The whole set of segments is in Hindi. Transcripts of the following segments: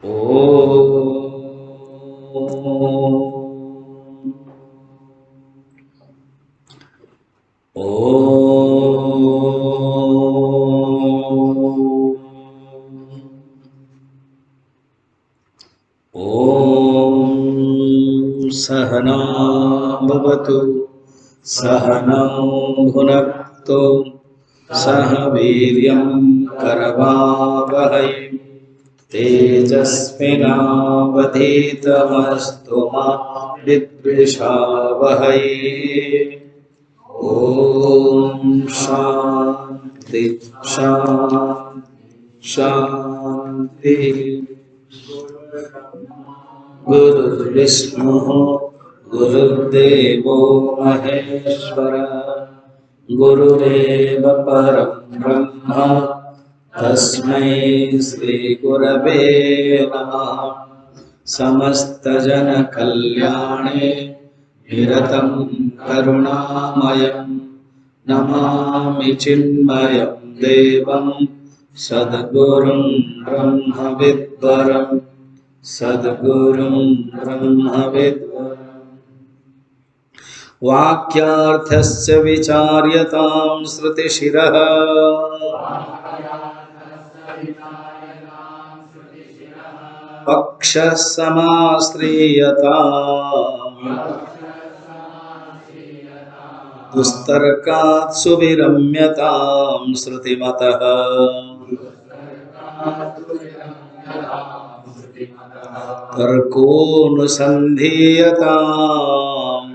सहना भवतु सहनौ भुनक्तु सह वीर्यं करवावहै तेजस्विनावधीतमस्तु मा विद्विषावहै। ॐ शान्ति शान्ति शान्ति। गुरुर्विष्णुः गुरुर्देवो महेश्वरः गुरुरेव परं ब्रह्म तस्मै श्रीगुरवे नमः। समस्तजनकल्याणे निरतं करुणामयं नमामि चिन्मयं देवं सद्गुरुं ब्रह्मविद्वरम् सद्गुरुं ब्रह्मविद्वरम्। वाक्यार्थस्य विचार्यतां श्रुतिशिरः पक्षः समाश्रियताम् दुस्तर्कात् सुविरम्यतां श्रुतिमतः तर्कोऽनुसन्धीयताम्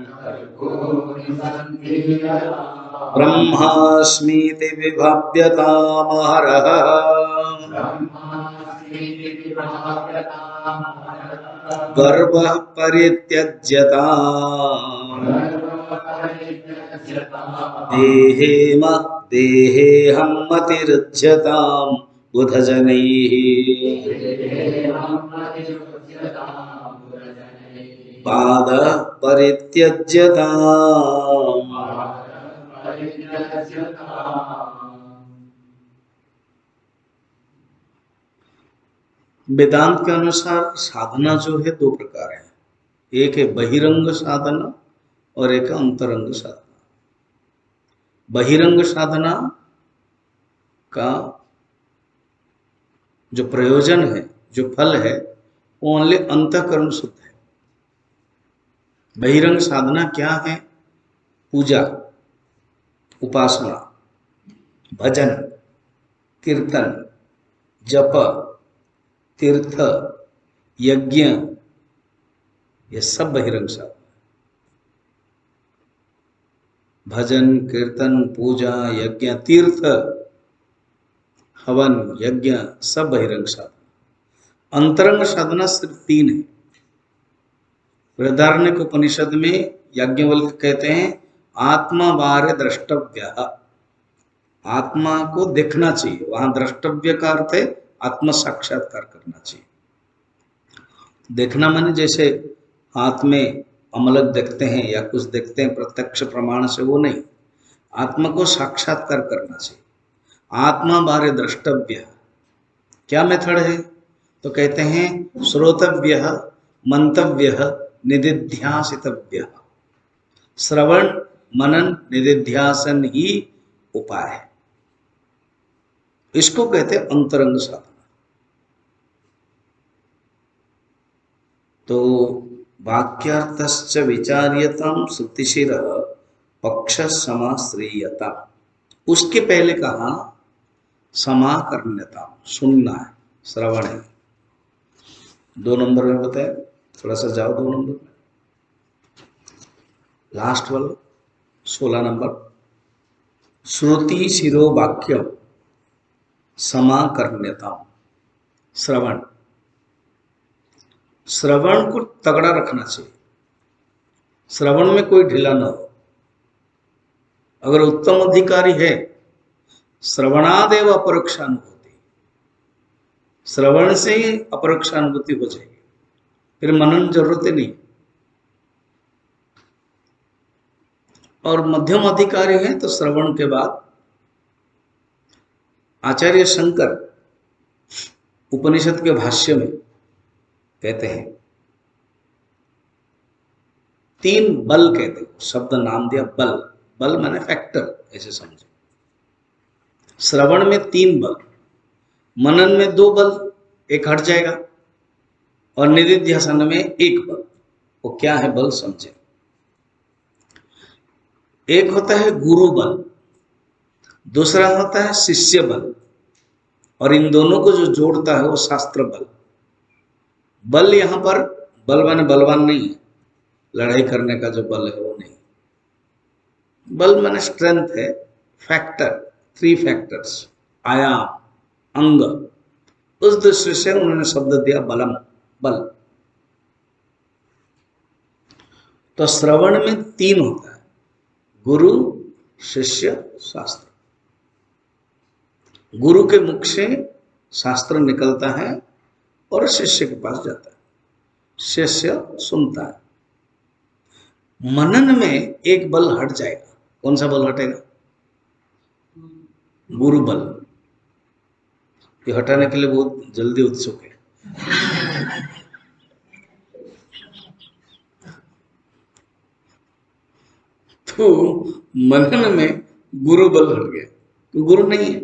ब्रह्मास्मीति विभाव्यतामहरः गर्वः परित्यज्यताम् देहेऽहं मतिरुध्यताम् बुधजनैः बाधः परित्यज्यताम्। वेदांत के अनुसार साधना जो है दो प्रकार है, एक है बहिरंग साधना और एक अंतरंग साधना। बहिरंग साधना का जो प्रयोजन है, जो फल है, वो ओनली अंतःकरण शुद्ध है। बहिरंग साधना क्या है? पूजा, उपासना, भजन, कीर्तन, जप, तीर्थ, यज्ञ, ये सब बहिरंग साधना। भजन, कीर्तन, पूजा, यज्ञ, तीर्थ, हवन, यज्ञ, सब बहिरंग साधना। अंतरंग साधना सिर्फ तीन है। बृहदारण्यक उपनिषद में याज्ञवल्क्य कहते हैं आत्मा वार्य द्रष्टव्य। आत्मा को देखना चाहिए, वहां द्रष्टव्य का अर्थ है आत्म साक्षात्कार करना चाहिए। देखना माने जैसे हाथ में अमलक देखते हैं या कुछ देखते हैं प्रत्यक्ष प्रमाण से, वो नहीं, आत्मा को साक्षात्कार करना चाहिए। आत्मा बारे द्रष्टव्य क्या मेथड है? तो कहते हैं श्रोतव्य, मंतव्य, निदिध्यासितव्य। श्रवण, मनन, निदिध्यासन ही उपाय है। इसको कहते हैं अंतरंग साधना। तो वाक्यार्थश्च विचार्यतां श्रुतिशिरः पक्ष समाश्रियता। उसके पहले कहा समाकर्ण्यता, सुनना है, श्रवण है। 2 नंबर में बताया, थोड़ा सा जाओ 2 नंबर में, लास्ट वाला 16 नंबर। श्रुति शिरो वाक्यम समाकर्ण्यता, श्रवण। श्रवण को तगड़ा रखना चाहिए, श्रवण में कोई ढीला न हो। अगर उत्तम अधिकारी है, श्रवणादेव अपरोक्षानुभूति, श्रवण से ही अपरोक्षानुभूति हो जाएगी, फिर मनन जरूरत ही नहीं। और मध्यम अधिकारी है तो श्रवण के बाद आचार्य शंकर उपनिषद के भाष्य में कहते हैं। तीन बल कहते हैं, शब्द नाम दिया बल। बल माने फैक्टर, ऐसे समझो। श्रवण में तीन बल, मनन में दो बल, एक हट जाएगा, और निधिध्यासन में एक बल। वो क्या है बल समझे। एक होता है गुरु बल, दूसरा होता है शिष्य बल, और इन दोनों को जो जोड़ता है वो शास्त्र बल। बल यहां पर बल माने बलवान नहीं है, लड़ाई करने का जो बल है वो नहीं। बल माने स्ट्रेंथ है, फैक्टर, थ्री फैक्टर्स, आयाम, अंग। उस दृष्टि से उन्होंने शब्द दिया बलम, बल। तो श्रवण में तीन होता है, गुरु, शिष्य, शास्त्र। गुरु के मुख से शास्त्र निकलता है और शिष्य के पास जाता है, शिष्य सुनता है। मनन में एक बल हट जाएगा। कौन सा बल हटेगा? गुरु बल। ये हटाने के लिए बहुत जल्दी उत्सुक है। तो मनन में गुरु बल हट गया, तो गुरु नहीं है।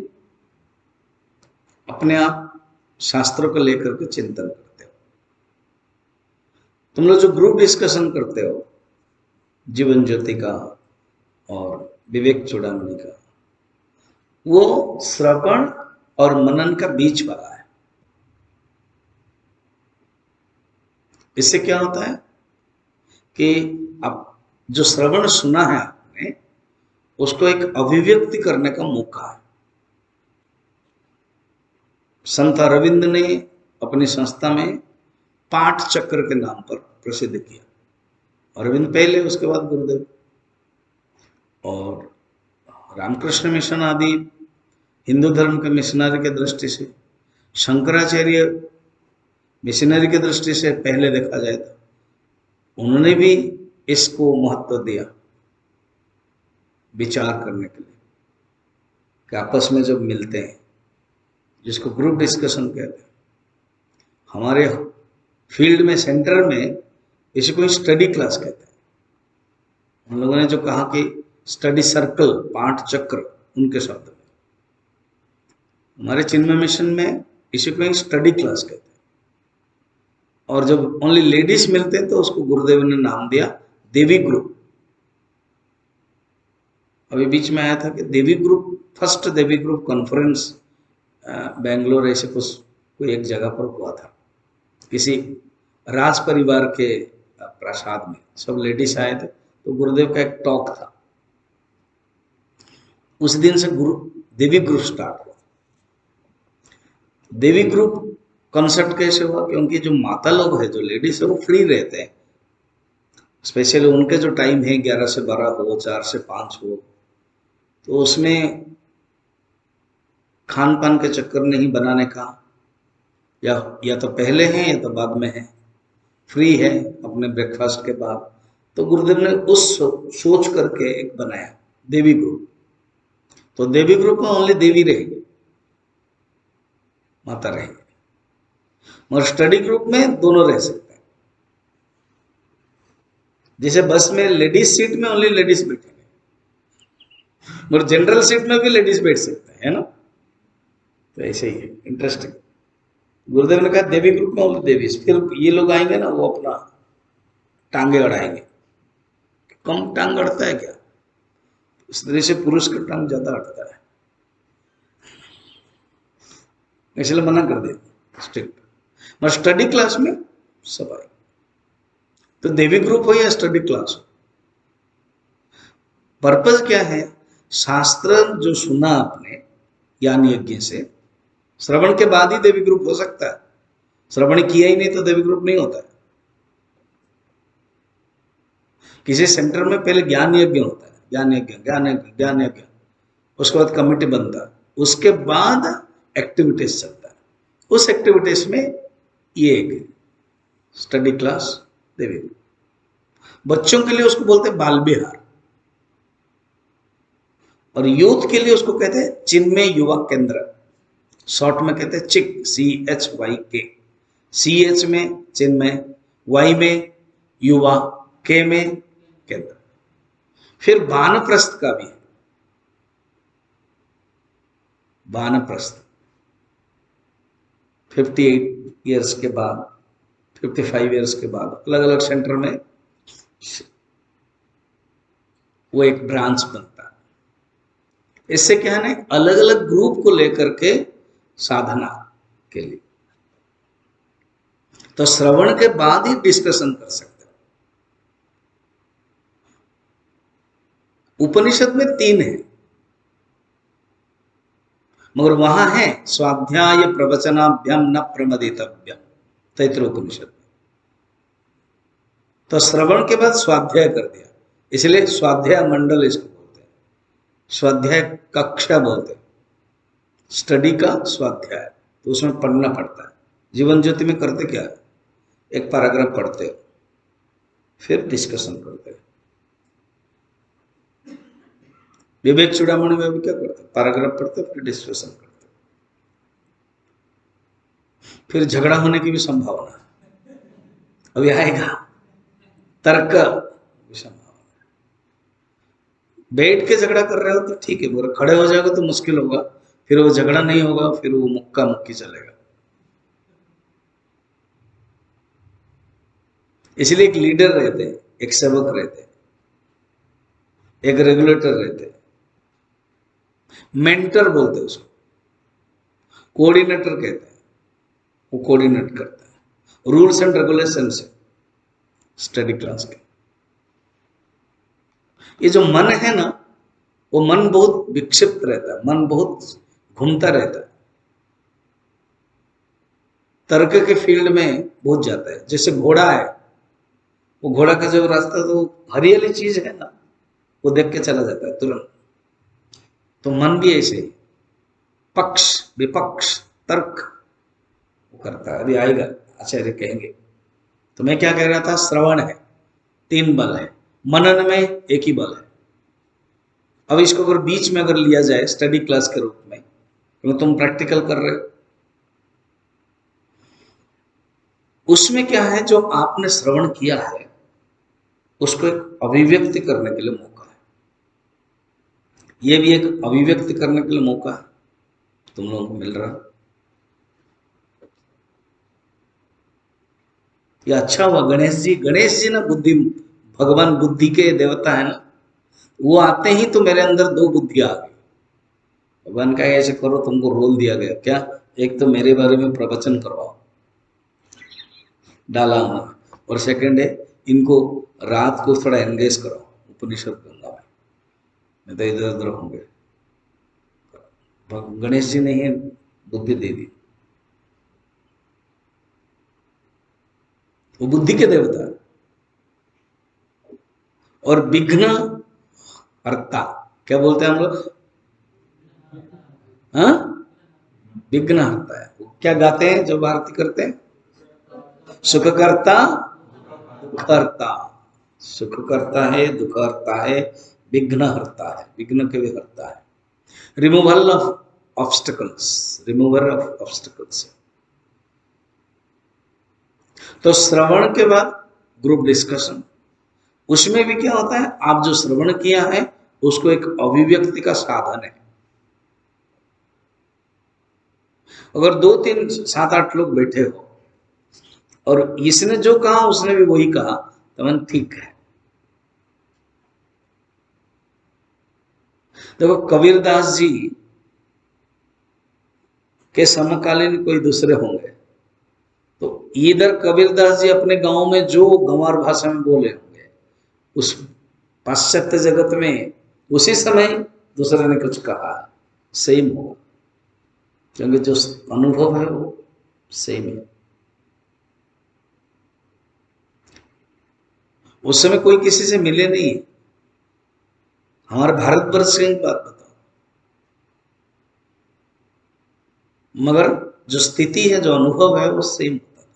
अपने आप शास्त्रों को लेकर के चिंतन करते हो। तुम लोग जो ग्रुप डिस्कशन करते हो, जीवन ज्योति का और विवेक चूड़ामणि का, वो श्रवण और मनन का बीच वाला है। इससे क्या होता है कि अब जो श्रवण सुना है आपने, उसको एक अभिव्यक्ति करने का मौका है। संत अरविंद ने अपनी संस्था में पाठ चक्र के नाम पर प्रसिद्ध किया। अरविंद पहले, उसके बाद गुरुदेव। और रामकृष्ण मिशन आदि हिंदू धर्म के मिशनरी के दृष्टि से, शंकराचार्य मिशनरी की दृष्टि से पहले देखा जाए तो उन्होंने भी इसको महत्व दिया विचार करने के लिए, कि आपस में जब मिलते हैं, जिसको ग्रुप डिस्कशन कहते हैं। हमारे फील्ड में, सेंटर में, इसी को स्टडी क्लास कहते हैं। हम लोगों ने जो कहा कि स्टडी सर्कल, पाठ चक्र, उनके शब्द में। हमारे चिन्मय मिशन में इसी को स्टडी क्लास कहते हैं। और जब ओनली लेडीज मिलते हैं तो उसको गुरुदेव ने नाम दिया देवी ग्रुप। अभी बीच में आया था कि देवी ग्रुप, फर्स्ट देवी ग्रुप कॉन्फ्रेंस बेंगलोर, ऐसे कुछ कोई एक जगह पर हुआ था, किसी राज परिवार के प्रसाद में। सब लेडीज आए थे, तो गुरुदेव का एक टॉक था। उस दिन से देवी ग्रुप स्टार्ट हुआ। देवी ग्रुप कॉन्सेप्ट कैसे हुआ? क्योंकि जो माता लोग है, जो लेडीज है, वो फ्री रहते हैं। स्पेशली उनके जो टाइम है 11 से 12 हो, 4 से 5 हो, तो उसमें खान पान के चक्कर नहीं बनाने का, या तो पहले है या तो बाद में है, फ्री है अपने ब्रेकफास्ट के बाद। तो गुरुदेव ने उस सोच करके एक बनाया देवी ग्रुप। तो देवी ग्रुप में ओनली देवी रहेगी, माता रहेगी। मगर स्टडी ग्रुप में दोनों रह सकते हैं। जैसे बस में लेडीज सीट में ओनली लेडीज बैठेंगे, मगर जनरल सीट में भी लेडीज बैठ सकते हैं, है ना? तो ऐसे ही है, इंटरेस्टिंग। गुरुदेव ने कहा देवी ग्रुप में ओनली देवी। फिर ये लोग आएंगे ना, वो अपना टांगे अड़ाएंगे। कम टांग अड़ता है क्या? इस तरह से पुरुष का टांग ज्यादा अड़ता है, इसलिए मना कर दिया स्ट्रिक्ट। मगर स्टडी क्लास में सब आए। तो देवी ग्रुप हो या स्टडी क्लास हो, पर्पज क्या है? शास्त्र जो सुना आपने ज्ञान यज्ञ से, श्रवण के बाद ही देवी ग्रुप हो सकता है। श्रवण किया ही नहीं तो देवी ग्रुप नहीं होता है। किसी सेंटर में पहले ज्ञान यज्ञ होता है, ज्ञान यज्ञ, ज्ञान यज्ञ, ज्ञान यज्ञ, उसके बाद कमेटी बनता है, उसके बाद एक्टिविटीज चलता है। उस एक्टिविटीज में ये एक स्टडी क्लास, देवी ग्रुप। बच्चों के लिए उसको बोलते हैं बाल विहार, और यूथ के लिए उसको कहते हैं चिन्मय युवा केंद्र, शॉर्ट में कहते हैं चिक, CHYK, CH में चिन्मय, Y में युवा, K में केंद्र। फिर वानप्रस्थ का भी है, वानप्रस्थ 58 ईयर्स के बाद, 55 ईयर्स के बाद अलग अलग सेंटर में वो एक ब्रांच बनता है। इससे क्या है ना, अलग अलग ग्रुप को लेकर के साधना के लिए, तो श्रवण के बाद ही डिस्कशन कर सकते हैं। उपनिषद में 3 है, मगर वहां है स्वाध्याय प्रवचनाभ्याम न प्रमदितव्यम, तैत्रोपनिषद। तो श्रवण के बाद स्वाध्याय कर दिया, इसलिए स्वाध्याय मंडल इसको बोलते हैं, स्वाध्याय कक्षा बोलते हैं, स्टडी का स्वाध्याय। तो उसमें पढ़ना पड़ता है। जीवन ज्योति में करते क्या है, एक पैराग्राफ पढ़ते हो, फिर डिस्कशन करते हैं। विवेक चूड़ामणि में भी क्या करते हैं, पैराग्राफ पढ़ते फिर डिस्कशन करते, फिर झगड़ा होने की भी संभावना अभी आएगा, तर्क की संभावना। बैठ के झगड़ा कर रहे हो तो ठीक है, मगर खड़े हो जाएगा तो मुश्किल होगा, फिर वो झगड़ा नहीं होगा, फिर वो मुक्का मुक्की चलेगा। इसलिए एक लीडर रहते हैं, एक सेवक रहते हैं, एक रेगुलेटर रहते हैं, मेंटर बोलते हैं उसको, कोऑर्डिनेटर कहते हैं, वो कोऑर्डिनेट करता है रूल्स एंड रेगुलेशन से स्टडी क्लास के। ये जो मन है ना, वो मन बहुत विक्षिप्त रहता है, मन बहुत घूमता रहता है, तर्क के फील्ड में बहुत जाता है। जैसे घोड़ा है, वो घोड़ा का जो रास्ता तो हरियाली चीज है ना, वो देख के चला जाता है तुरंत। तो मन भी ऐसे पक्ष विपक्ष तर्क वो करता है, अभी आएगा आचार्य कहेंगे। तो मैं क्या कह रहा था, श्रवण है 3 बल है, मनन में एक ही बल है। अब इसको अगर बीच में अगर लिया जाए स्टडी क्लास के रूप में, क्योंकि तुम प्रैक्टिकल कर रहे हो, उसमें क्या है, जो आपने श्रवण किया है उसको एक अभिव्यक्ति करने के लिए मौका है। ये भी एक अभिव्यक्ति करने के लिए मौका है तुम लोगों को मिल रहा है। ये अच्छा हुआ गणेश जी ना बुद्धि, भगवान बुद्धि के देवता है ना, वो आते ही तो मेरे अंदर 2 बुद्धि आ गई। भगवान का ऐसे करो, तुमको रोल दिया गया क्या, एक तो मेरे बारे में प्रवचन करवाओ, डाला हुआ, और सेकंड है इनको रात को थोड़ा एंगेज करो उपनिषद गंगा में, नहीं तो इधर उधर होंगे। गणेश जी ने ही बुद्धि दे दी, वो बुद्धि के देवता। और विघ्न हर्ता क्या बोलते हैं हम लोग, हाँ, विघ्न हर्ता है। वो क्या गाते हैं जब आरती करते हैं, सुख करता दुख हरता, सुख करता है दुख हरता है, विघ्न हरता है, विघ्न के भी हरता है। Removal of obstacles, remover of obstacles. तो श्रवण के बाद ग्रुप डिस्कशन, उसमें भी क्या होता है, आप जो श्रवण किया है उसको एक अभिव्यक्ति का साधन है। अगर 2 3 7 8 लोग बैठे हो और इसने जो कहा उसने भी वही कहा, तो मन ठीक है। देखो कबीरदास जी के समकालीन कोई दूसरे होंगे, तो इधर कबीरदास जी अपने गांव में जो गंवार भाषा में बोले होंगे, उस पाश्चात्य जगत में उसी समय दूसरे ने कुछ कहा, सेम होगा, क्योंकि जो अनुभव है वो सेम है। उस समय कोई किसी से मिले नहीं। हमारे भारतवर्ष की बात बताओ, मगर जो स्थिति है, जो अनुभव है वो सेम होता था।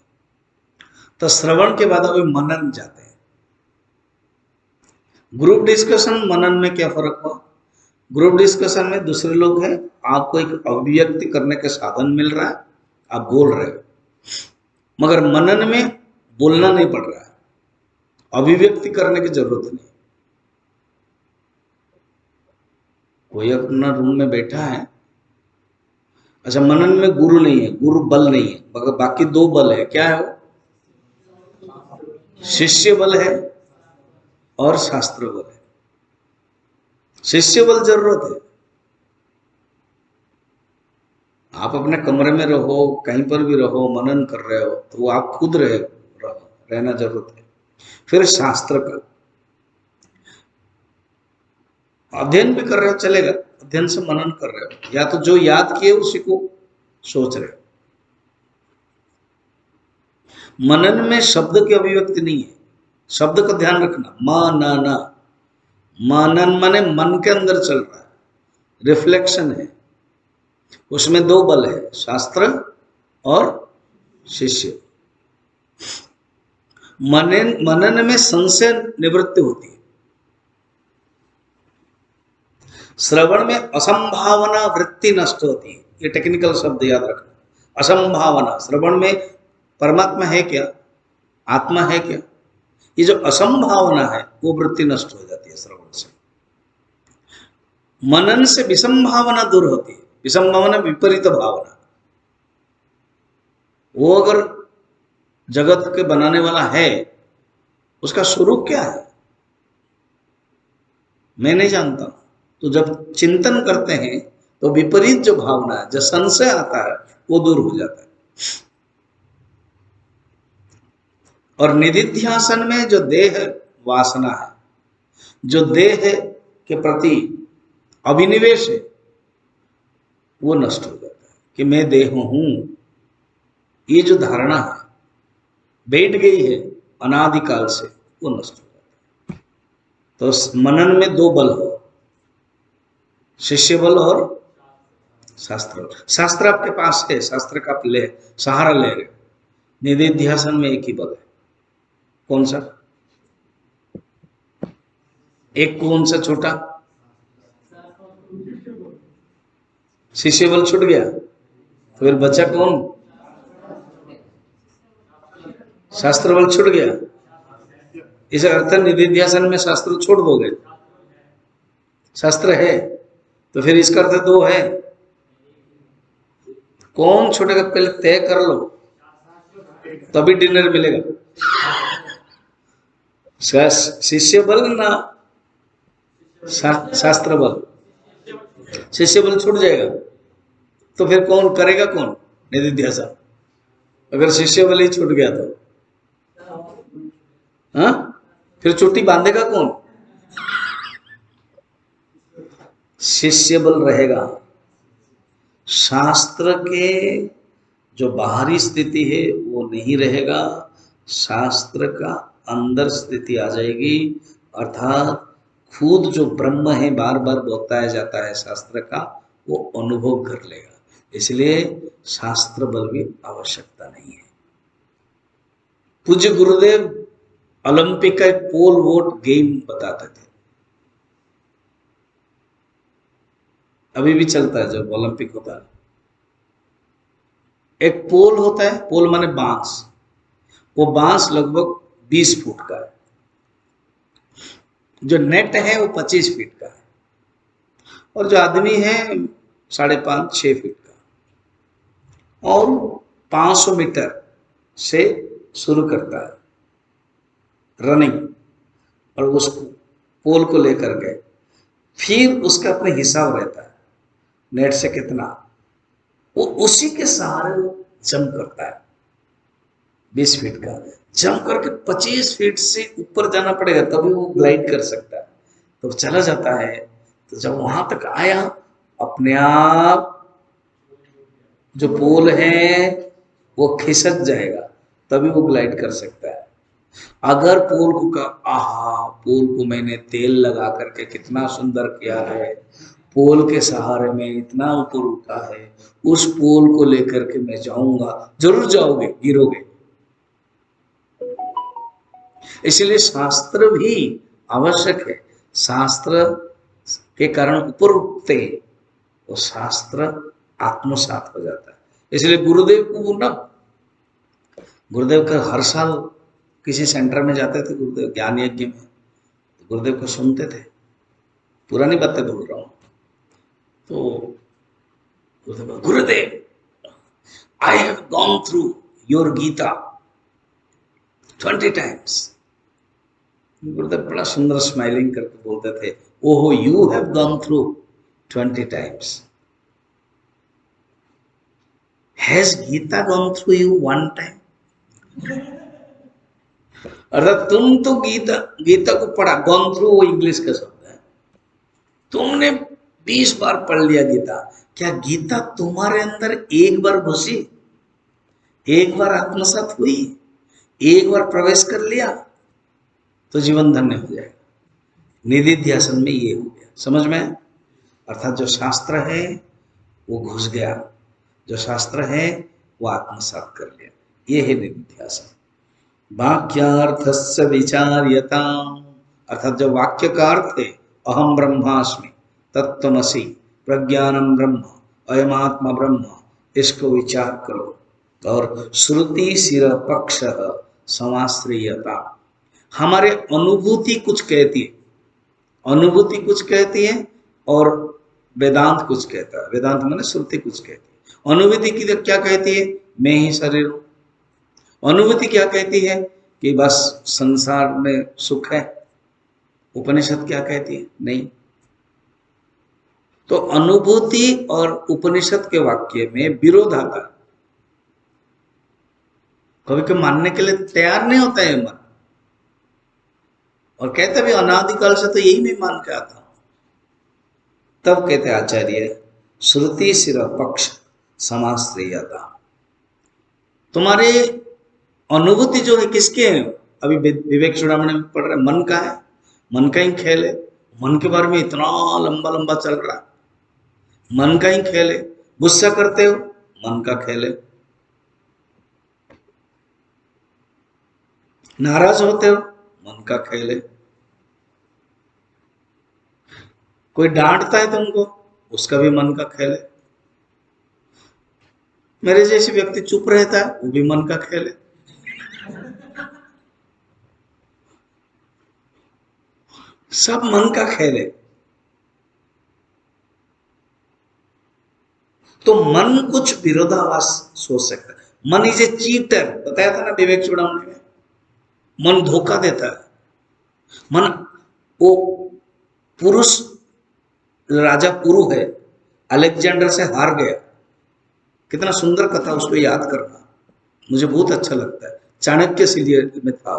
तो श्रवण के बाद अभी मनन जाते हैं। ग्रुप डिस्कशन मनन में क्या फर्क हुआ, ग्रुप डिस्कशन में दूसरे लोग हैं, आपको एक अभिव्यक्ति करने का साधन मिल रहा है, आप बोल रहे हो, मगर मनन में बोलना नहीं पड़ रहा है, अभिव्यक्ति करने की जरूरत नहीं। कोई अपना रूम में बैठा है, अच्छा मनन में गुरु नहीं है, गुरु बल नहीं है, मगर बाकी दो बल है, क्या है वो? शिष्य बल है और शास्त्र बल है। शिष्य बल जरूरत है। आप अपने कमरे में रहो, कहीं पर भी रहो, मनन कर रहे हो तो वो आप खुद रहना जरूरत है। फिर शास्त्र का अध्ययन भी कर रहे हो चलेगा, अध्ययन से मनन कर रहे हो, या तो जो याद किए उसी को सोच रहे हो। मनन में शब्द की अभिव्यक्ति नहीं है, शब्द का ध्यान रखना। मनन, मनन माने मन के अंदर चल रहा है, रिफ्लेक्शन है। उसमें दो बल है, शास्त्र और शिष्य। मनन में संशय निवृत्ति होती है। श्रवण में असंभावना वृत्ति नष्ट होती है। ये टेक्निकल शब्द याद रखना। असंभावना, श्रवण में परमात्मा है क्या, आत्मा है क्या, ये जो असंभावना है वो वृत्ति नष्ट हो जाती है श्रवण से। मनन से विसंभावना दूर होती है। विसंभावना विपरीत भावना। वो अगर जगत के बनाने वाला है, उसका स्वरूप क्या है मैं नहीं जानता। तो जब चिंतन करते हैं तो विपरीत जो भावना है, जो संशय आता है, वो दूर हो जाता है। और निधिध्यासन में जो देह वासना है, जो देह के प्रति अभिनिवेश है, वो नष्ट हो जाता है कि मैं देह हूं। ये जो धारणा है बैठ गई है अनादिकाल से, वो नष्ट हो जाता है। तो मनन में दो बल हो, शिष्य बल और शास्त्र बल। शास्त्र आपके पास है, शास्त्र का आप सहारा ले रहे हो। निधिध्यासन में एक ही बल है, कौन सा? एक कौन सा छोटा? शिष्य बल छूट गया तो फिर बचा कौन? शास्त्र बल छूट गया। इस अर्थ निधिध्यासन में शास्त्र छोड़ दोगे, शास्त्र है तो फिर इसका अर्थ दो है। कौन छूटेगा पहले तय कर लो, तभी डिनर मिलेगा। शिष्य बल ना शास्त्र बल? शिष्य बल छूट जाएगा तो फिर कौन करेगा, कौन निधिध्यासन? अगर शिष्य बल ही छूट गया तो हाँ, फिर चोटी बांधेगा कौन? शिष्य बल रहेगा। शास्त्र के जो बाहरी स्थिति है वो नहीं रहेगा, शास्त्र का अंदर स्थिति आ जाएगी। अर्थात खुद जो ब्रह्म है बार बार बताया जाता है शास्त्र का, वो अनुभव कर लेगा। इसलिए शास्त्र बल भी आवश्यकता नहीं है। पूज्य गुरुदेव ओलंपिक का एक पोल वोट गेम बताते थे, अभी भी चलता है जब ओलंपिक होता है। एक पोल होता है, पोल माने बांस। वो बांस लगभग 20 फुट का है, जो नेट है वो 25 फीट का है, और जो आदमी है 5.5-6 फीट का, और 500 मीटर से शुरू करता है रनिंग, और उस पोल को लेकर गए। फिर उसका अपने हिसाब रहता है नेट से कितना, वो उसी के सहारे वो जंप करता है। 20 फीट का जंप करके 25 फीट से ऊपर जाना पड़ेगा तभी वो ग्लाइड कर सकता है। तो चला जाता है, तो जब वहां तक आया अपने आप जो पोल है वो खिसक जाएगा, तभी वो ग्लाइड कर सकता है। अगर पोल को कहा आहा, पोल को मैंने तेल लगा करके कितना सुंदर किया है, पोल के सहारे में इतना ऊपर उठा है, उस पोल को लेकर के मैं जाऊंगा, जरूर जाओगे, गिरोगे। इसलिए शास्त्र भी आवश्यक है। शास्त्र के कारण ऊपर उठते वो शास्त्र आत्मसात हो जाता है। इसलिए गुरुदेव को ना गुरुदेव का हर साल किसी सेंटर में जाते थे, गुरुदेव ज्ञान यज्ञ में, तो गुरुदेव को सुनते थे, पुरानी बातें बोल रहा हूँ। तो गुरुदेव, I have gone through your Gita 20 times. गुरुदेव बड़ा सुंदर स्माइलिंग करके बोलते थे, ओहो you have gone through 20 times. Has Gita gone through you one time? अर्थात तुम तो गीता को पढ़ा, गॉन थ्रू वो इंग्लिश का शब्द है, तुमने 20 बार पढ़ लिया गीता, क्या गीता तुम्हारे अंदर एक बार घुसी, एक बार आत्मसात हुई, एक बार प्रवेश कर लिया तो जीवन धन्य हो जाएगा। निधि ध्यासन में ये हो गया, समझ में? अर्थात जो शास्त्र है वो घुस गया, जो शास्त्र है वो आत्मसात कर लिया, ये है निधि ध्यासन। वाक्यार्थस्य विचार्यता, अर्थात जो वाक्य का अर्थ है अहम ब्रह्मास्मि, तत्त्वमसि, प्रज्ञानम ब्रह्म, अयमात्मा ब्रह्म, इसको विचार करो। और श्रुति सिर पक्ष समाश्रयता, हमारे अनुभूति कुछ कहती है, अनुभूति कुछ कहती है और वेदांत कुछ कहता है। वेदांत माने श्रुति कुछ कहती है। अनुभूति की क्या कहती है? मैं ही शरीर हूं। अनुभूति क्या कहती है? कि बस संसार में सुख है। उपनिषद क्या कहती है? नहीं। तो अनुभूति और उपनिषद के वाक्य में विरोध आता है, कभी कभी मानने के लिए तैयार नहीं होता है मन, और कहते भी अनादिकाल से तो यही मैं मान के आता हूं। तब कहते आचार्य श्रुति सिर पक्ष समाश्रयता, तुम्हारे अनुभूति जो है किसके है? अभी विवेक चूड़ामणि में पढ़ रहे, मन का है, मन का ही खेल है। मन के बारे में इतना लंबा लंबा चल रहा है, मन का ही खेल है। गुस्सा करते हो, मन का खेल है। नाराज होते हो, मन का खेल है। कोई डांटता है तुमको, उसका भी मन का खेल है। मेरे जैसे व्यक्ति चुप रहता है, वो भी मन का खेल है। सब मन का खेल है। तो मन कुछ विरोधाभास सोच सकता है। मन इज ए चीटर, बताया था ना विवेक चूड़ामणि में, मन धोखा देता है। मन, वो पुरुष राजा पुरु है, अलेक्जेंडर से हार गया। कितना सुंदर कथा, उसको याद करना मुझे बहुत अच्छा लगता है। चाणक्य सीरियल में था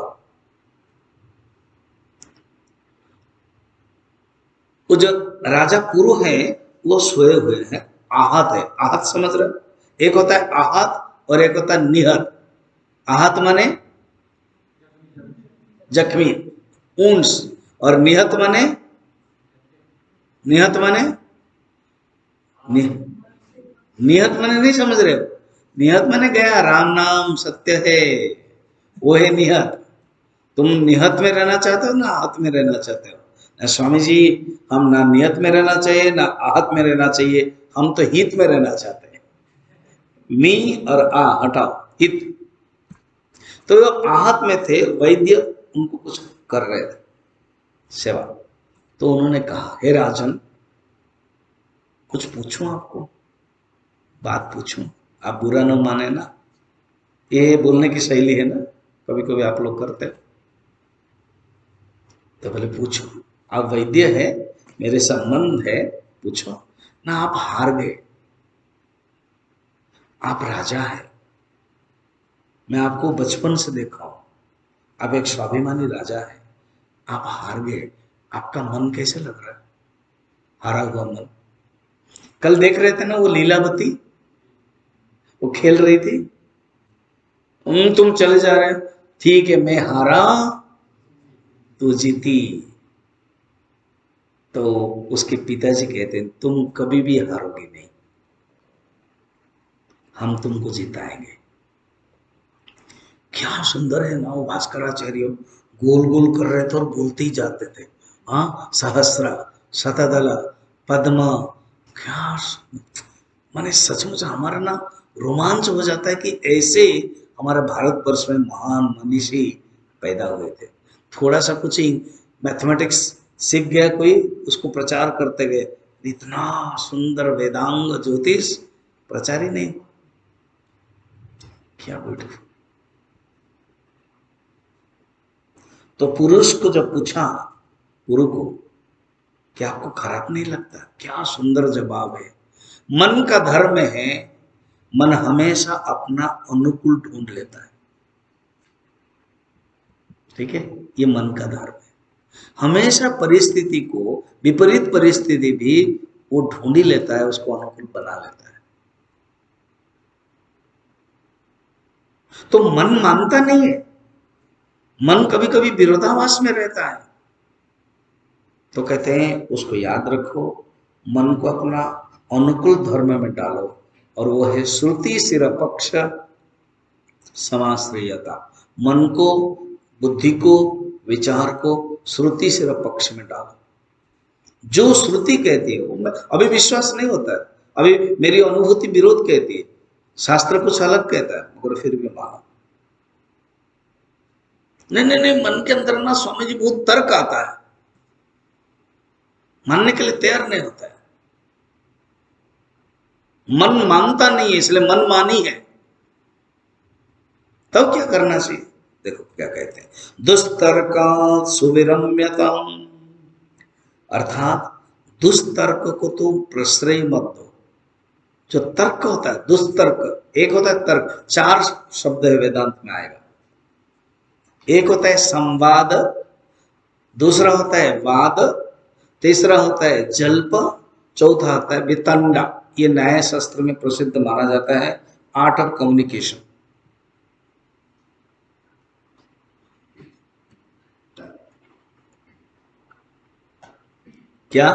वो जो राजा पुरु है वो सोए हुए हैं, आहत है। आहत समझ रहे? एक होता है आहत और एक होता है निहत। आहत माने जख्मी, ऊंस, और निहत माने, निहत माने निहत माने नहीं समझ रहे हो? निहत माने गया, राम नाम सत्य है, वो है निहत। तुम निहत में रहना चाहते हो ना आहत में रहना चाहते हो? स्वामी जी, हम ना नियत में रहना चाहिए ना आहत में रहना चाहिए, हम तो हित में रहना चाहते हैं। मी और आ हटाओ, हित। तो वो आहत में थे, वैद्य उनको कुछ कर रहे थे सेवा। तो उन्होंने कहा, हे राजन, कुछ पूछूं आपको, बात पूछूं, आप बुरा न माने ना। ये बोलने की शैली है ना, कभी कभी आप लोग करते हो। तो बोले पूछो, आप वैद्य है, मेरे संबंध है, पूछो ना। आप हार गए, आप राजा है, मैं आपको बचपन से देखा हूं, आप एक स्वाभिमानी राजा है, आप हार गए, आपका मन कैसे लग रहा है? हारा हुआ मन। कल देख रहे थे ना वो लीलावती, वो खेल रही थी, तुम चले जा रहे हो, ठीक है मैं हारा तू जीती। तो उसके पिताजी कहते हैं, तुम कभी भी हारोगे नहीं, हम तुमको जिताएंगे। क्या सुंदर है ना वो भास्कराचार्य, गोल गोल कर रहे थे और बोलते ही जाते थे। हाँ, सहस्रा, शतदल, पद्म, क्या माने सचमुच हमारा ना रोमांच हो जाता है कि ऐसे हमारे भारतवर्ष में महान मनीषी पैदा हुए थे। थोड़ा सा कुछ ही मैथमेटिक्स सीख गया कोई, उसको प्रचार करते गए, इतना सुंदर वेदांग ज्योतिष प्रचार ही नहीं। क्या ब्यूटीफुल। तो पुरुष को जब पूछा, गुरु को, क्या आपको खराब नहीं लगता? क्या सुंदर जवाब है। मन का धर्म है, मन हमेशा अपना अनुकूल ढूंढ लेता है। ठीक है, ये मन का धर्म है। हमेशा परिस्थिति को, विपरीत परिस्थिति भी वो ढूंढ ही लेता है, उसको अनुकूल बना लेता है। तो मन मानता नहीं है, मन कभी कभी विरोधाभास में रहता है। तो कहते हैं उसको याद रखो, मन को अपना अनुकूल धर्म में डालो, और वो है श्रुति सिरपक्ष समाश्रयता। मन को, बुद्धि को, विचार को श्रुति सिरपक्ष में डालो। जो श्रुति कहती है वो अभी विश्वास नहीं होता है, अभी मेरी अनुभूति विरोध कहती है, शास्त्र कुछ अलग कहता है, मगर फिर भी मानो। नहीं नहीं नहीं, मन के अंदर ना स्वामी जी बहुत तर्क आता है, मानने के लिए तैयार नहीं होता है। मन मानता नहीं है, इसलिए मन मानी है। तब क्या करना चाहिए? देखो क्या कहते हैं, दुष्तर्का सुविरम्यतम, अर्थात दुष्तर्क को तो प्रश्रय मत दो। जो तर्क होता है, दुष्तर्क, एक होता है तर्क, चार शब्द है वेदांत में आएगा। एक होता है संवाद, दूसरा होता है वाद, तीसरा होता है जल्प, चौथा होता है वितंडा। ये न्याय शास्त्र में प्रसिद्ध माना जाता है, आर्ट ऑफ कम्युनिकेशन। क्या?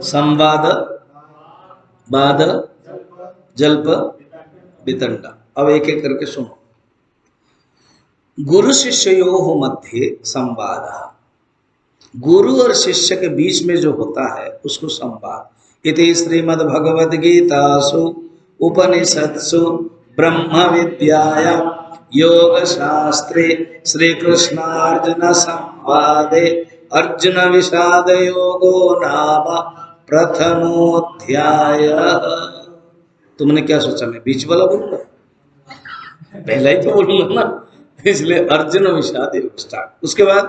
संवाद, वाद, जल्प, वितंडा। अब एक एक करके सुनो। गुरु शिष्योः मध्य संवाद, गुरु और शिष्य के बीच में जो होता है उसको संवाद। इति श्रीमद्भगवद्गीतासु उपनिषत्सु ब्रह्म विद्यायां योग शास्त्रे श्री कृष्णार्जुन संवादे अर्जुन विषाद योगो नाम प्रथमोऽध्याय। तुमने क्या सोचा मैं बीच वाला बोलूंगा? पहला ही तो बोलूंगा ना, इसलिए अर्जुन विषाद योग स्टार्ट। उसके बाद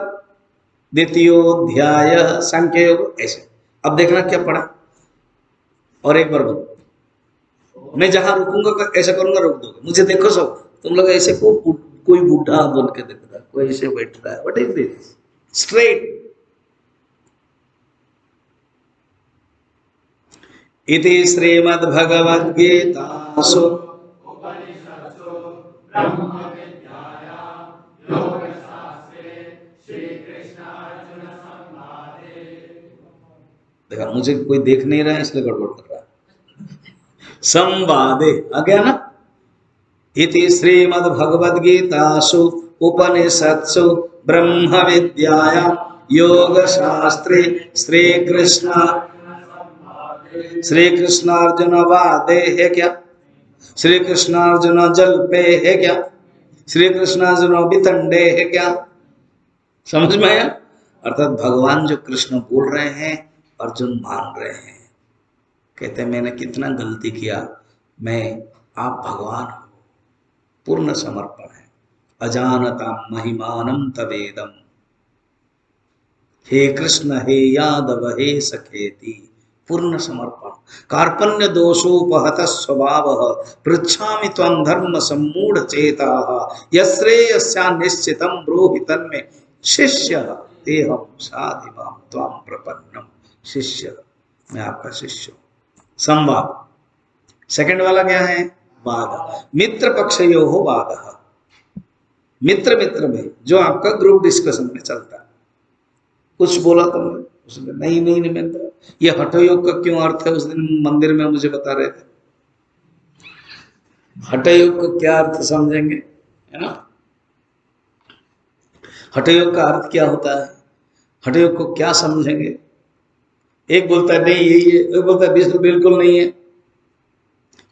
द्वितीयोध्याय सांख्य योग, ऐसे। अब देखना क्या पढ़ा, और एक बार बोलो। मैं जहां रुकूंगा ऐसा करूंगा, रोक दोगे मुझे। देखो सब तुम लोग ऐसे कोई बूढ़ा बन के देख रहा है, कोई ऐसे बैठ रहा है, व्हाट इज दिस? स्ट्रेट। इति श्रीमद्भगवद्गीतासु देखा, मुझे कोई देख नहीं रहा है इसलिए गड़बड़ कर रहा है। संवादे आ गया ना। इति श्रीमद्भगवद्गीतासु उपनिषत्सु ब्रह्म विद्यायां योग शास्त्रे श्री कृष्णार्जुन वादे है क्या? श्री कृष्णार्जुन जल्पे है क्या? श्री कृष्णार्जुन वितंडे है क्या? समझ में आया? अर्थात भगवान जो कृष्ण बोल रहे हैं, अर्जुन मान रहे हैं। कहते हैं मैंने कितना गलती किया, मैं, आप भगवान हो, पूर्ण समर्पण है। अजानता महिमानम तवेदम, हे कृष्ण हे यादव हे सखेति, पूर्ण समर्पण। कार्पण्य दोषोपहत स्वभाव पृच्छामि त्वं धर्म सम्मूढ़ चेता यश्रेयस्या निश्चितम ब्रूहि तन्मे शिष्य तेहम साधिमां त्वां प्रपन्नम। शिष्य, मैं आपका शिष्य हूं। संवाद। सेकंड वाला क्या है? वाद। मित्र पक्षयो हो वाद, मित्र मित्र में जो आपका ग्रुप डिस्कशन में चलता है। कुछ बोला तुमने, उसने नहीं नहीं नहीं मित्र, ये हठयोग का क्यों अर्थ है? उस दिन मंदिर में मुझे बता रहे थे, हठयोग को क्या अर्थ समझेंगे, है ना? हठयोग का अर्थ क्या होता है, हठयोग को क्या समझेंगे? एक बोलता है नहीं यही है, एक बोलता है बिल्कुल नहीं है।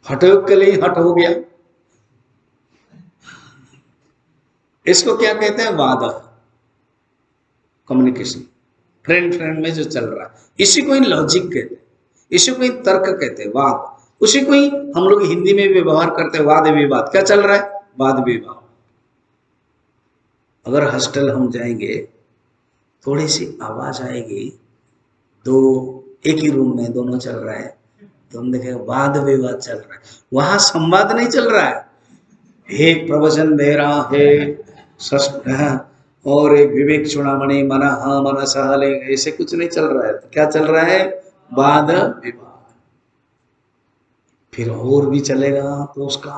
हठयोग के लिए हट हो गया, इसको क्या कहते हैं? वाद, कम्युनिकेशन, फ्रेंड फ्रेंड में जो चल रहा है, इसी को ही लॉजिक कहते हैं, इसी को ही तर्क कहते हैं, वाद। उसी को ही हम लोग हिंदी में भी व्यवहार करते हैं, वाद विवाद। क्या चल रहा है? वाद विवाद। अगर हॉस्टल हम जाएंगे, थोड़ी सी आवाज आएगी, दो एक ही रूम में दोनों चल रहा है, तो हम देखेंगे वाद विवाद चल रहा है। वहां संवाद नहीं चल रहा है, एक प्रवचन दे रहा है और एक विवेक चूड़ामणि मना हाँ मना सहले, ऐसे कुछ नहीं चल रहा है। तो क्या चल रहा है? वाद विवाद। फिर और भी चलेगा तो उसका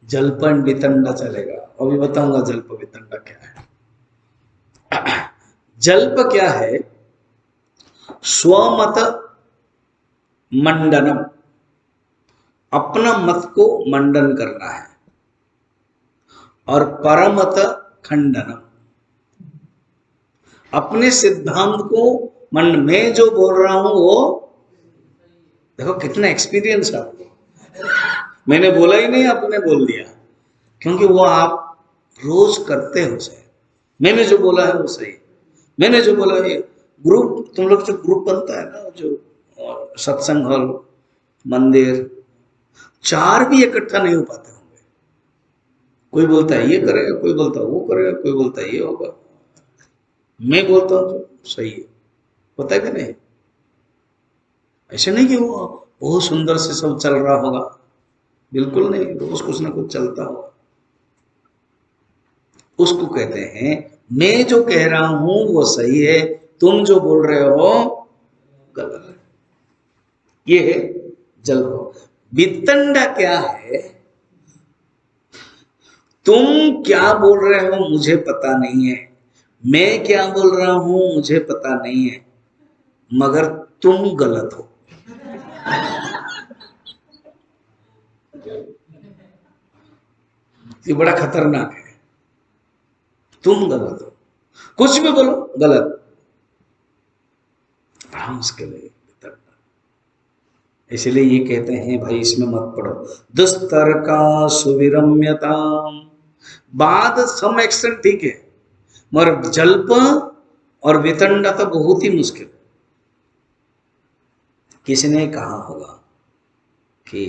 जल्पन वितंडा चलेगा। अभी बताऊंगा जल्प वितंडा क्या है। जल्प क्या है? स्वमत मंडनम, अपना मत को मंडन करना है। और परमत खंडनम, अपने सिद्धांत को मन में जो बोल रहा हूं वो, देखो कितना एक्सपीरियंस है आपको। मैंने बोला ही नहीं, आपने बोल दिया, क्योंकि वो आप रोज करते हो सही। मैंने जो बोला है वो सही, मैंने जो बोला है। ग्रुप, तुम लोग जो ग्रुप बनता है ना, जो सत्संग हॉल, मंदिर, चार भी इकट्ठा नहीं हो पाते होंगे। कोई बोलता है ये करेगा, कोई बोलता है वो करेगा, कोई बोलता है ये होगा। मैं बोलता हूँ तो सही है, पता है कि नहीं? ऐसे नहीं कि वो बहुत सुंदर से सब चल रहा होगा, बिल्कुल नहीं, रोज कुछ ना कुछ चलता होगा। उसको कहते हैं मैं जो कह रहा हूं वो सही है, तुम जो बोल रहे हो गलत है। ये है जल्प। वितंडा क्या है? तुम क्या बोल रहे हो मुझे पता नहीं है, मैं क्या बोल रहा हूं मुझे पता नहीं है, मगर तुम गलत हो। ये बड़ा खतरनाक है। तुम गलत हो, कुछ भी बोलो गलत, बड़ा मुश्किल है। इसलिए ये कहते हैं भाई इसमें मत पढ़ो। दुस्तर्का सुविरम्यता, बाद सम एक्सटेंट ठीक है, मगर जल्प और वितंडा तो बहुत ही मुश्किल। किसी ने कहा होगा कि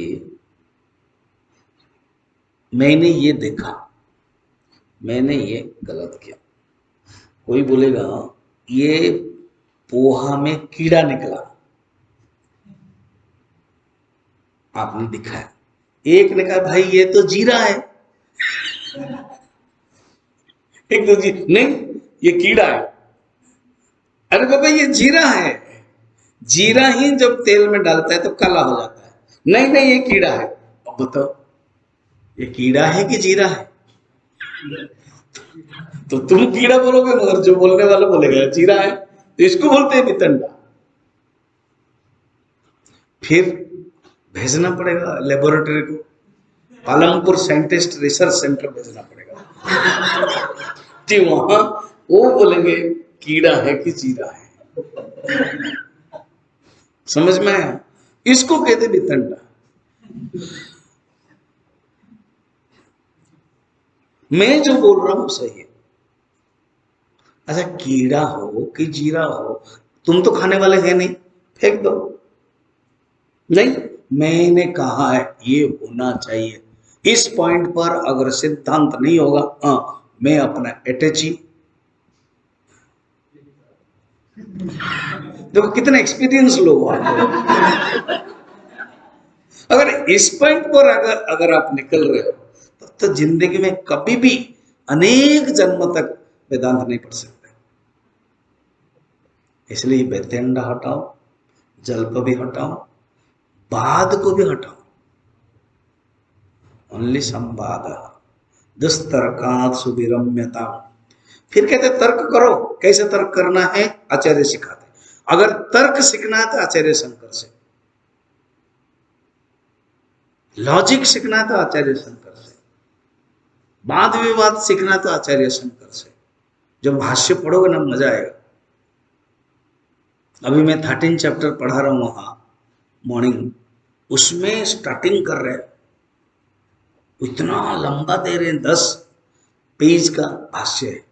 मैंने ये देखा, मैंने ये गलत किया। कोई बोलेगा ये पोहा में कीड़ा निकला, आपने दिखाया। एक ने कहा भाई ये तो जीरा है, एक तो नहीं ये कीड़ा है। अरे बाबा ये जीरा है, जीरा ही जब तेल में डालता है तो काला हो जाता है। नहीं नहीं ये कीड़ा है। अब बताओ ये कीड़ा है कि जीरा है? तो तुम कीड़ा बोलोगे, मगर जो बोलने वाला बोलेगा जीरा है। तो इसको बोलते हैं वितंडा। फिर भेजना पड़ेगा लेबोरेटरी को, पालमपुर साइंटिस्ट रिसर्च सेंटर भेजना पड़ेगा कि वहां वो बोलेंगे कीड़ा है कि जीरा है। समझ में आया? इसको कहते वितंडा। मैं जो बोल रहा हूं सही है। अच्छा कीड़ा हो कि जीरा हो, तुम तो खाने वाले हैं नहीं, फेंक दो। नहीं, मैंने कहा है ये होना चाहिए। इस पॉइंट पर अगर सिद्धांत नहीं होगा, हाँ मैं अपना अटैची, देखो कितना एक्सपीरियंस लोग हैं। अगर इस पॉइंट पर अगर आप निकल रहे हो, तब तो जिंदगी में कभी भी अनेक जन्म तक वेदांत नहीं पढ़ सकते। इसलिए वितंडा हटाओ, जल्प भी हटाओ, बाद को भी हटाओ। ओनली संवाद, दुस्तर्कात् सुविरम्यता। फिर कहते तर्क करो। कैसे तर्क करना है? आचार्य सिखाते। अगर तर्क सीखना है तो आचार्य शंकर से, लॉजिक सीखना है तो आचार्य शंकर से, वाद विवाद सीखना है तो आचार्य शंकर से। जब भाष्य पढ़ोगे ना मजा आएगा। अभी मैं 13 चैप्टर पढ़ा रहा हूं वहां मॉर्निंग, उसमें स्टार्टिंग कर रहे, इतना लंबा दे रहे हैं 10 पेज का भाष्य है।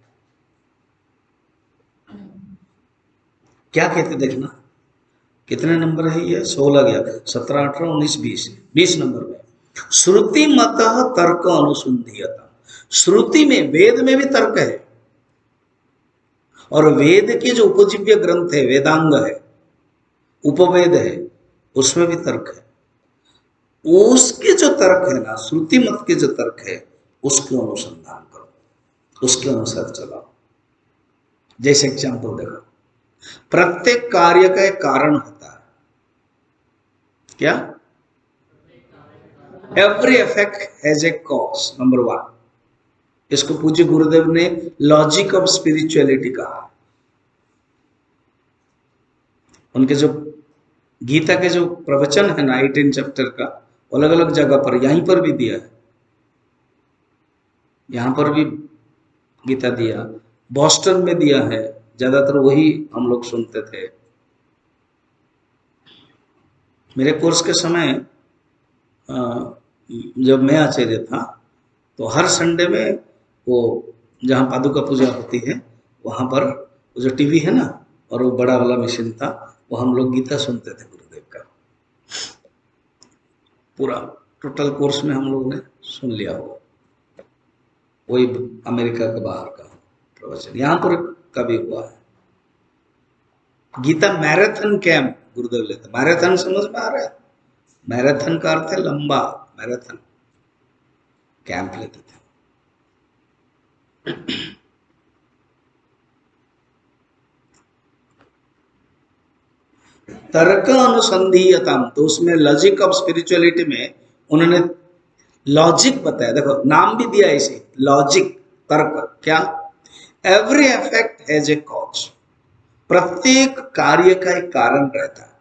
क्या कहते देखना, कितने नंबर है ये, 16 गया, 17, 18, 19, 20, 20 नंबर में। श्रुति मत तर्क अनुसंधीयता, श्रुति में, वेद में भी तर्क है, और वेद के जो उपजीव्य ग्रंथ है, वेदांग है, उपवेद है, उसमें भी तर्क है। उसके जो तर्क है ना, श्रुति मत के जो तर्क है, उसके अनुसंधान करो, उसके अनुसार चलाओ। जैसे एग्जाम्पल देखो, प्रत्येक कार्य का एक कारण होता है, क्या? Every effect has a cause, number 1। इसको पूज्य गुरुदेव ने लॉजिक ऑफ स्पिरिचुअलिटी कहा। उनके जो गीता के जो प्रवचन है ना 18 चैप्टर का, अलग अलग जगह पर, यहीं पर भी दिया है, यहां पर भी गीता दिया, बॉस्टन में दिया है, ज्यादातर वही हम लोग सुनते थे। मेरे कोर्स के समय जब मैं आचार्य था, तो हर संडे में वो जहाँ पादुका पूजा होती है, वहां पर जो टीवी है ना, और वो बड़ा वाला मशीन था, वो हम लोग गीता सुनते थे गुरुदेव का। पूरा टोटल कोर्स में हम लोग ने सुन लिया हो, वही अमेरिका के बाहर का प्रवचन, यहाँ पर कभी हुआ है। गीता मैराथन कैंप गुरुदेव लेते, मैराथन समझ में आ रहा है? मैराथन का अर्थ है लंबा, मैराथन कैंप लेते थे। तर्क अनुसंधीयता, तो उसमें लॉजिक ऑफ स्पिरिचुअलिटी में उन्होंने लॉजिक बताया। देखो नाम भी दिया इसे, लॉजिक, तर्क। क्या? Every effect has a cause, प्रत्येक कार्य का एक कारण रहता है।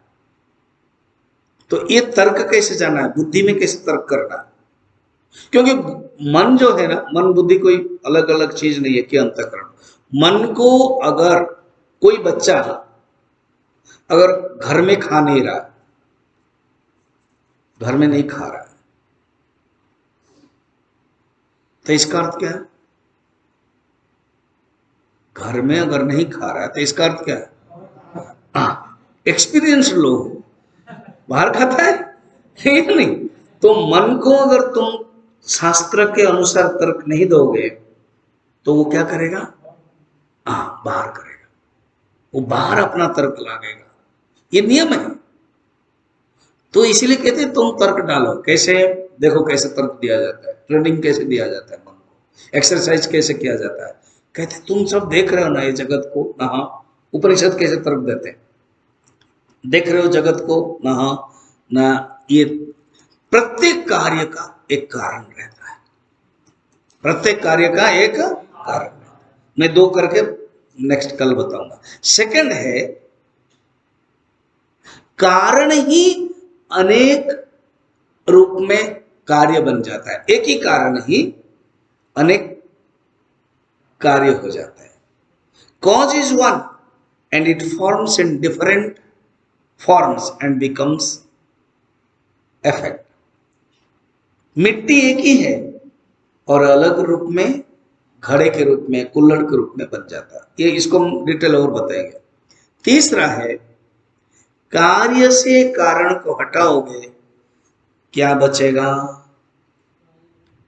तो ये तर्क कैसे जाना है, बुद्धि में कैसे तर्क करना है? क्योंकि मन जो है ना, मन बुद्धि कोई अलग अलग चीज नहीं है कि अंतःकरण। मन को अगर कोई बच्चा अगर घर में खा नहीं रहा, घर में नहीं खा रहा है, तो इसका अर्थ क्या है? घर में अगर नहीं खा रहा है तो इसका अर्थ क्या है? एक्सपीरियंस लो, बाहर खाता है नहीं। तो मन को अगर तुम शास्त्र के अनुसार तर्क नहीं दोगे, तो वो क्या करेगा? बाहर करेगा, वो बाहर अपना तर्क लागेगा। ये नियम है। तो इसीलिए कहते हैं तुम तर्क डालो। कैसे? देखो कैसे तर्क दिया जाता है, ट्रेनिंग कैसे दिया जाता है मन को, एक्सरसाइज कैसे किया जाता है। कहते तुम सब देख रहे हो ना ये जगत को, ना उपनिषद कैसे तर्क देते हैं, देख रहे हो जगत को ना, ना ये प्रत्येक कार्य का एक कारण रहता है, प्रत्येक कार्य का एक कारण रहता है। मैं 2 करके नेक्स्ट कल बताऊंगा। सेकंड है, कारण ही अनेक रूप में कार्य बन जाता है, एक ही कारण ही अनेक कार्य हो जाता है। Cause is one and it forms in different forms and becomes effect. मिट्टी एक ही है और अलग रूप में, घड़े के रूप में, कुल्हड़ के रूप में बन जाता है। ये इसको हम डिटेल और बताएंगे। तीसरा है, कार्य से कारण को हटाओगे क्या बचेगा?